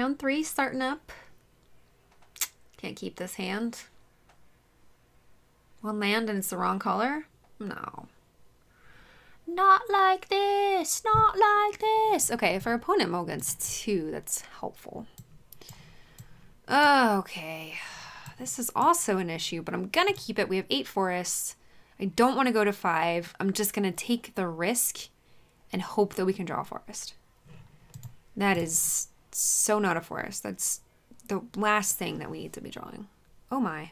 Round 3 starting up. Can't keep this hand. One land and it's the wrong color? No. Not like this! Not like this! Okay, if our opponent mulligans 2, that's helpful. Okay. This is also an issue, but I'm gonna keep it. We have 8 forests. I don't want to go to 5. I'm just gonna take the risk and hope that we can draw a forest. That is so not a forest. That's the last thing that we need to be drawing. Oh my.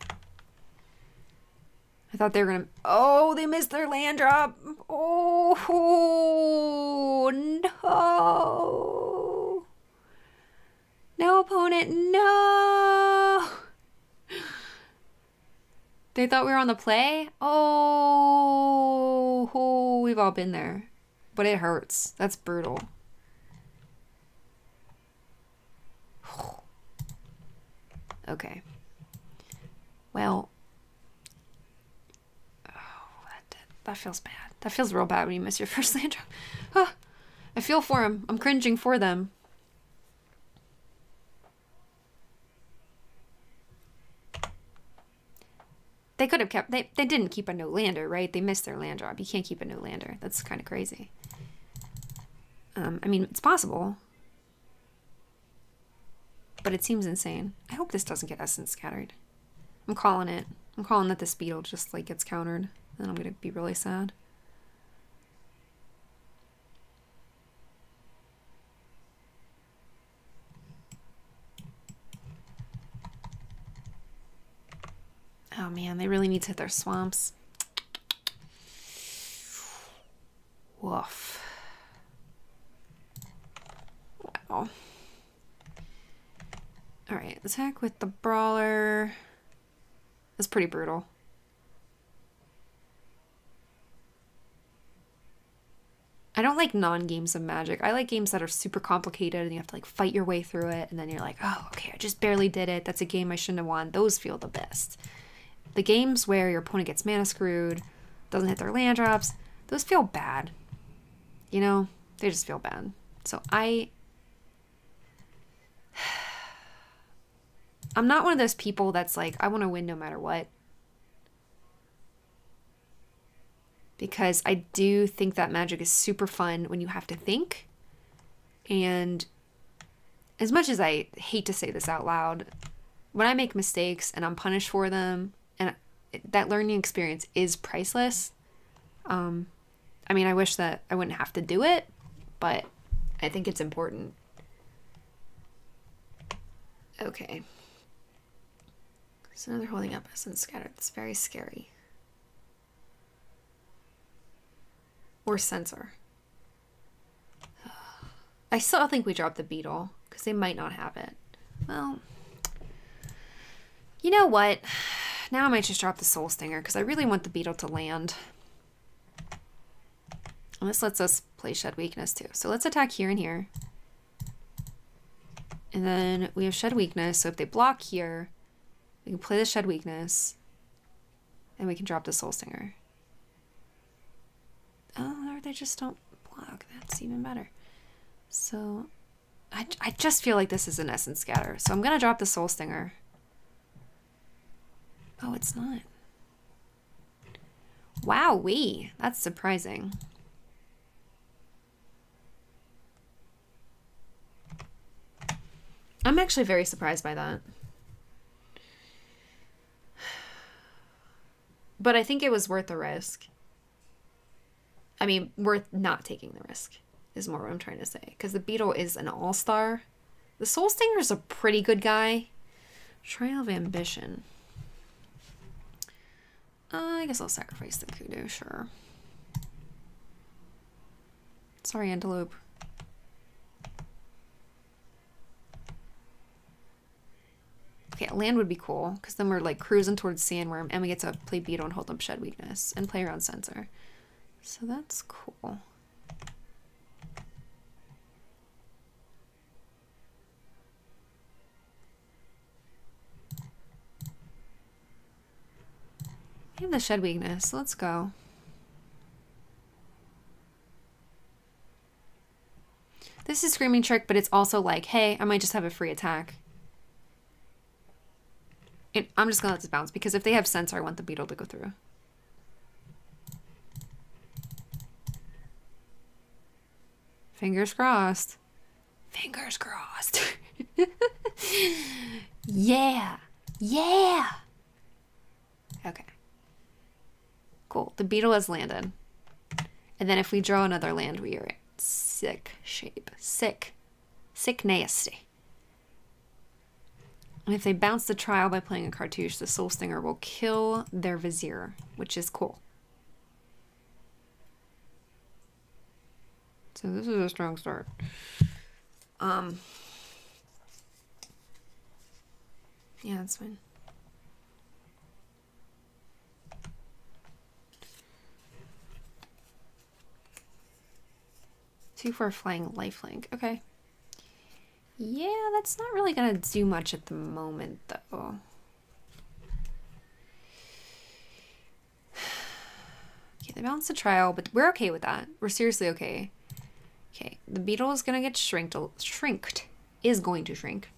I thought they were gonna... Oh, they missed their land drop. Oh, no. No, opponent, no. They thought we were on the play? Oh, we've all been there. But it hurts. That's brutal. Okay. Well... That feels bad. That feels real bad when you miss your first land drop. Oh, I feel for them. I'm cringing for them. They could have kept... They didn't keep a no-lander, right? They missed their land drop. You can't keep a no-lander. That's kind of crazy. I mean, it's possible. But it seems insane. I hope this doesn't get essence scattered. I'm calling it. I'm calling that this beetle just, like, gets countered. And I'm gonna be really sad. Oh man, they really need to hit their swamps. Woof. Wow. Alright, attack with the brawler. That's pretty brutal. I don't like non-games of Magic. I like games that are super complicated and you have to like fight your way through it and then you're like, oh, okay, I just barely did it. That's a game I shouldn't have won. Those feel the best. The games where your opponent gets mana screwed, doesn't hit their land drops, those feel bad. You know, they just feel bad. So I'm not one of those people that's like, I want to win no matter what. Because I do think that Magic is super fun when you have to think. And as much as I hate to say this out loud, when I make mistakes and I'm punished for them, and that learning experience is priceless. I mean, I wish that I wouldn't have to do it, but I think it's important. Okay. So now they're holding up essence scattered. It's very scary. Or sensor. I still think we dropped the beetle because they might not have it. Well, you know what? Now I might just drop the soul stinger because I really want the beetle to land. And this lets us play shed weakness too. So let's attack here and here. And then we have shed weakness. So if they block here, we can play the shed weakness and we can drop the soul stinger. Oh, or they just don't block. That's even better. So I just feel like this is an essence scatter. So I'm going to drop the soul stinger. Oh, it's not. Wowee. That's surprising. I'm actually very surprised by that. But I think it was worth the risk. I mean, worth not taking the risk is more what I'm trying to say. Because the beetle is an all-star. The soul stinger is a pretty good guy. Trial of Ambition. I guess I'll sacrifice the kudu, sure. Sorry, antelope. Okay, land would be cool, because then we're like cruising towards Sandworm, and we get to play beetle and hold up shed weakness, and play around sensor. So that's cool. We have the shed weakness. Let's go. This is Screaming Trick, but it's also like, hey, I might just have a free attack. And I'm just gonna let this bounce because if they have Sensor, I want the beetle to go through. Fingers crossed. Fingers crossed. Yeah. Yeah. Okay. Cool. The beetle has landed. And then if we draw another land, we are in sick shape. Sick. Sick nasty. And if they bounce the trial by playing a cartouche, the Soul Stinger will kill their Vizier, which is cool. So this is a strong start. Yeah, that's fine. Two for a flying lifelink. Okay. Yeah, that's not really gonna do much at the moment, though. Okay, they balanced the trial, but we're okay with that. We're seriously okay. Okay, the beetle is gonna get shrinked. Is going to shrink.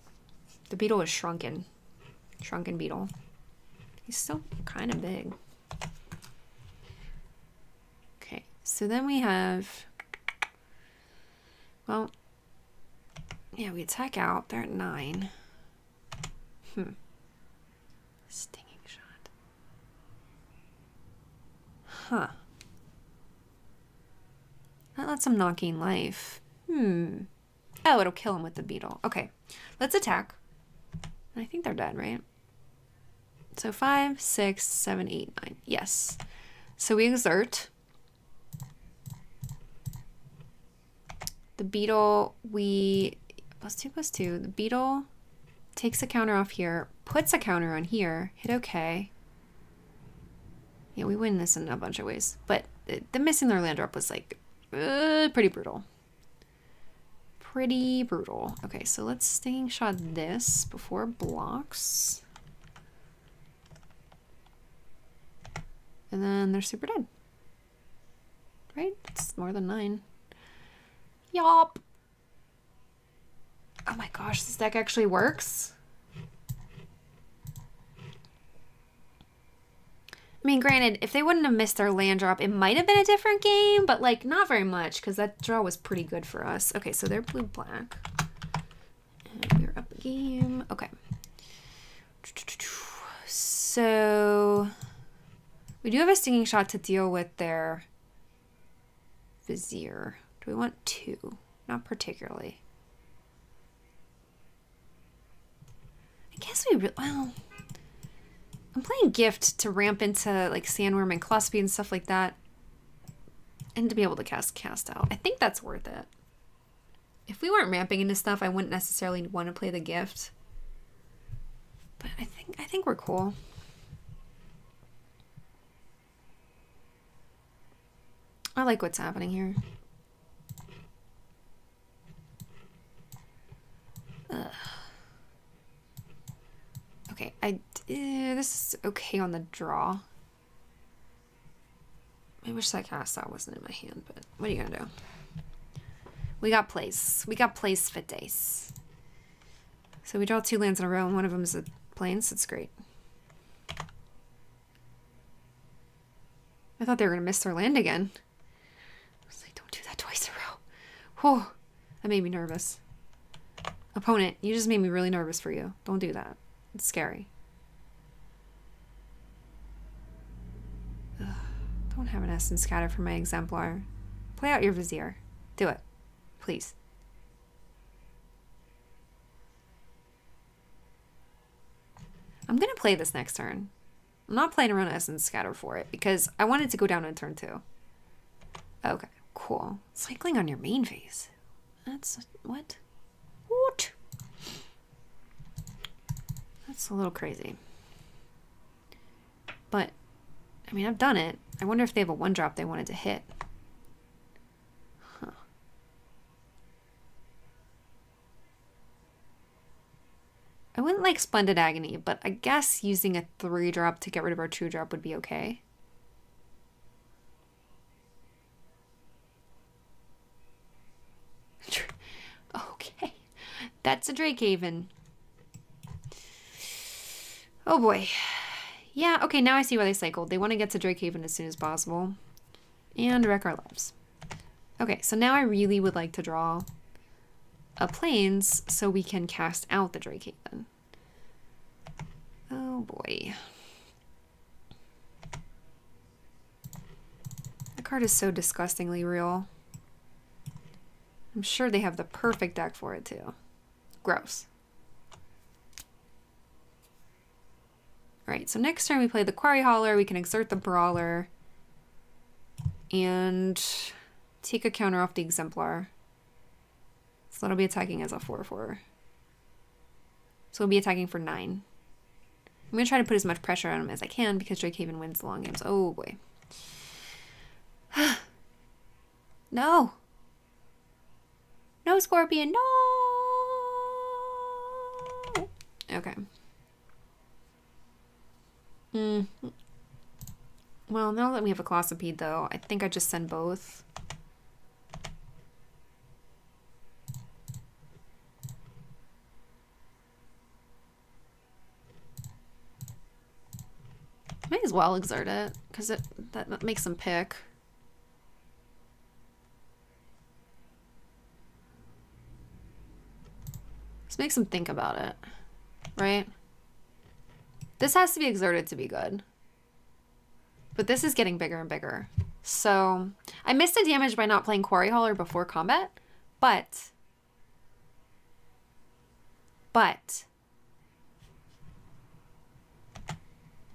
The beetle is shrunken. Shrunken beetle. He's still kind of big. Okay, so then we have... Well... Yeah, we attack out. They're at 9. Stinging shot. Huh. That lets him not gain life. Oh, it'll kill him with the beetle. Okay. Let's attack. I think they're dead, right? So 5, 6, 7, 8, 9. Yes. So we exert. The beetle, we... +2/+2. The beetle takes a counter off here, puts a counter on here, hit okay. Yeah, we win this in a bunch of ways. But the missing their land drop was like pretty brutal. Pretty brutal. Okay, so let's Stinging Shot this before it blocks. And then they're super dead. Right? It's more than 9. Yup. Oh my gosh, this deck actually works. I mean, granted, if they wouldn't have missed their land drop, it might have been a different game, but like not very much because that draw was pretty good for us. Okay, so they're blue-black. And we're up a game. Okay. So we do have a Stinging Shot to deal with their Vizier. Do we want 2? Not particularly. I guess we really, well, I'm playing Gift to ramp into like Sandworm and Cluspy and stuff like that. And to be able to cast out. I think that's worth it. If we weren't ramping into stuff, I wouldn't necessarily want to play the Gift. But I think we're cool. I like what's happening here. Ugh. Okay, this is okay on the draw. I wish that cast out wasn't in my hand, but what are you gonna do? We got plays. We got plays for days. So we draw 2 lands in a row, and one of them is a plains. That's great. I thought they were gonna miss their land again. I was like, don't do that twice in a row. Whew, that made me nervous. Opponent, you just made me really nervous for you. Don't do that. It's scary. Ugh, don't have an Essence Scatter for my Exemplar. Play out your Vizier. Do it. Please. I'm going to play this next turn. I'm not playing around Essence Scatter for it because I want it to go down in turn 2. Okay, cool. Cycling on your main phase. That's... what? What? That's a little crazy. But, I mean, I've done it. I wonder if they have a 1-drop they wanted to hit. Huh. I wouldn't like Splendid Agony, but I guess using a 3-drop to get rid of our 2-drop would be okay. That's a Drakehaven. Oh boy. Yeah, okay, now I see why they cycled. They want to get to Drakehaven as soon as possible. And wreck our lives. Okay, so now I really would like to draw a Plains so we can cast out the Drakehaven. Oh boy. The card is so disgustingly real. I'm sure they have the perfect deck for it too. Gross. Alright, so next turn we play the Quarry Hauler, we can exert the Brawler and take a counter off the Exemplar. So that'll be attacking as a 4/4. So we'll be attacking for 9. I'm going to try to put as much pressure on him as I can because Drakehaven wins the long games. Oh boy. No! No, Scorpion, no! Okay. Well, now that we have a Colossopede, though, I think I just send both. Might as well exert it, because that makes them pick. Just makes them think about it, right? This has to be exerted to be good. But this is getting bigger and bigger. So I missed the damage by not playing Quarry Hauler before combat, but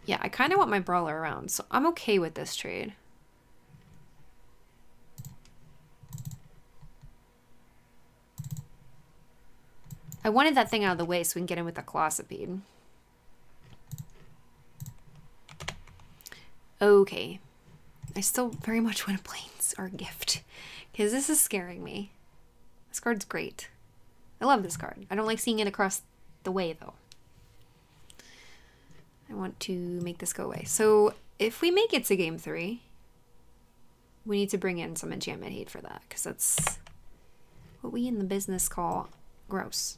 yeah, I kind of want my Brawler around, so I'm okay with this trade. I wanted that thing out of the way so we can get in with the Colossopede. Okay. I still very much want to Plains or gift, because this is scaring me. This card's great. I love this card. I don't like seeing it across the way, though. I want to make this go away. So if we make it to game 3, we need to bring in some enchantment hate for that, because that's what we in the business call gross.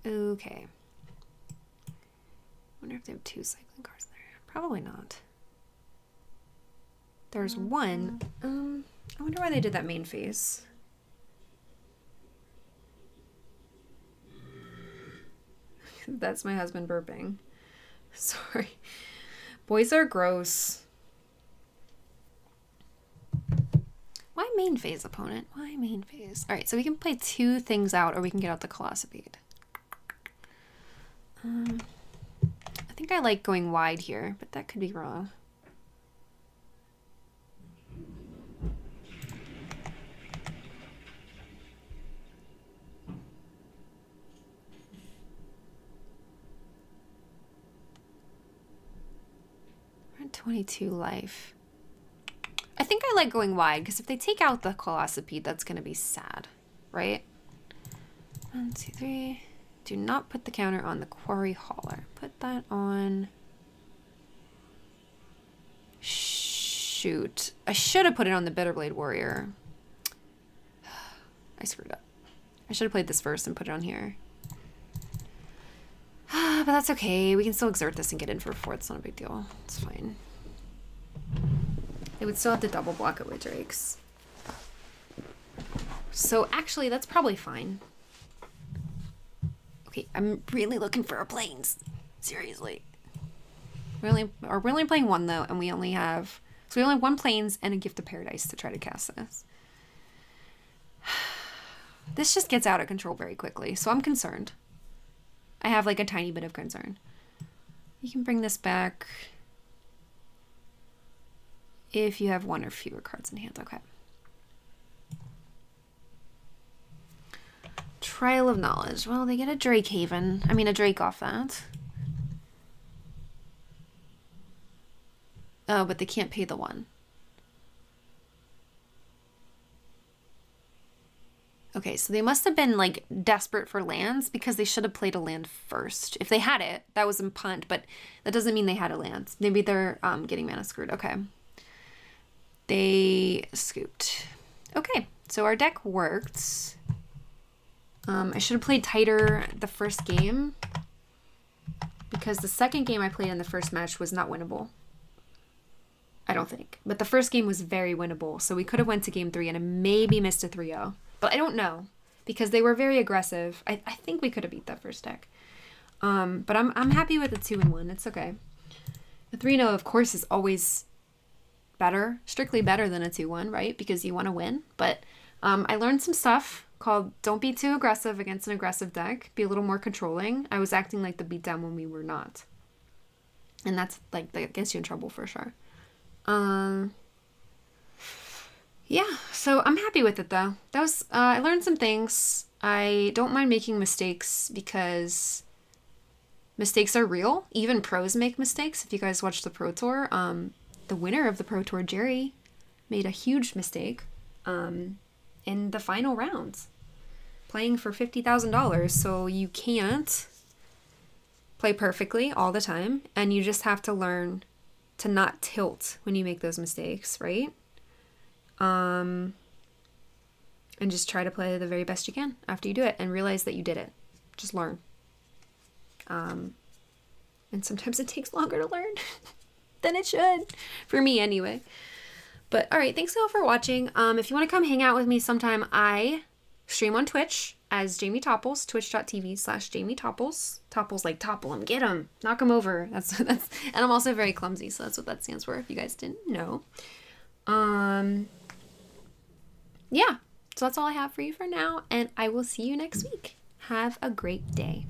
Okay. I wonder if they have 2 cycling cards there. Probably not. There's one. I wonder why they did that main phase. That's my husband burping. Sorry. Boys are gross. Why main phase, opponent? Why main phase? Alright, so we can play 2 things out, or we can get out the Colossopede. I think I like going wide here, but that could be wrong. We're at 22 life. I think I like going wide, because if they take out the Colossopede, that's going to be sad, right? 1, 2, 3... Do not put the counter on the Quarry Hauler. Put that on... Shoot. I should have put it on the Bitterblade Warrior. I screwed up. I should have played this first and put it on here. But that's okay. We can still exert this and get in for 4. It's not a big deal. It's fine. They would still have to double block it with Drakes. So actually, that's probably fine. Okay, I'm really looking for a Plains. Seriously. We're only playing 1 though, and we only have... So we only have 1 Plains and a Gift of Paradise to try to cast this. This just gets out of control very quickly, so I'm concerned. I have like a tiny bit of concern. You can bring this back if you have 1 or fewer cards in hand. Okay. Trial of Knowledge. Well, they get a Drakehaven. I mean, a Drake off that. Oh, but they can't pay the 1. Okay, so they must have been, like, desperate for lands because they should have played a land first. If they had it, that was in punt, but that doesn't mean they had a land. Maybe they're getting mana screwed. Okay. They scooped. Okay, so our deck worked. I should have played tighter the first game because the second game I played in the first match was not winnable. I don't think. But the first game was very winnable, so we could have went to game 3 and maybe missed a 3-0. But I don't know because they were very aggressive. I think we could have beat that first deck. But I'm happy with the 2-1. It's okay. The 3-0, of course, is always better, strictly better than a 2-1, right? Because you want to win. But I learned some stuff called don't be too aggressive against an aggressive deck. Be a little more controlling. I was acting like the beatdown when we were not. And that's like, that gets you in trouble for sure. Yeah, so I'm happy with it though. That was, I learned some things. I don't mind making mistakes because mistakes are real. Even pros make mistakes. If you guys watch the Pro Tour, the winner of the Pro Tour, Jerry, made a huge mistake in the final rounds, playing for $50,000. So you can't play perfectly all the time, and you just have to learn to not tilt when you make those mistakes, right? And just try to play the very best you can after you do it and realize that you did it. Just learn. And sometimes it takes longer to learn than it should. For me, anyway. But, all right, thanks all for watching. If you want to come hang out with me sometime, I stream on Twitch as Jamie Topples, twitch.tv/Jamie Topples. Topples like topple him, get him, knock him over. That's, and I'm also very clumsy, so that's what that stands for, if you guys didn't know. Yeah, so that's all I have for you for now, and I will see you next week. Have a great day.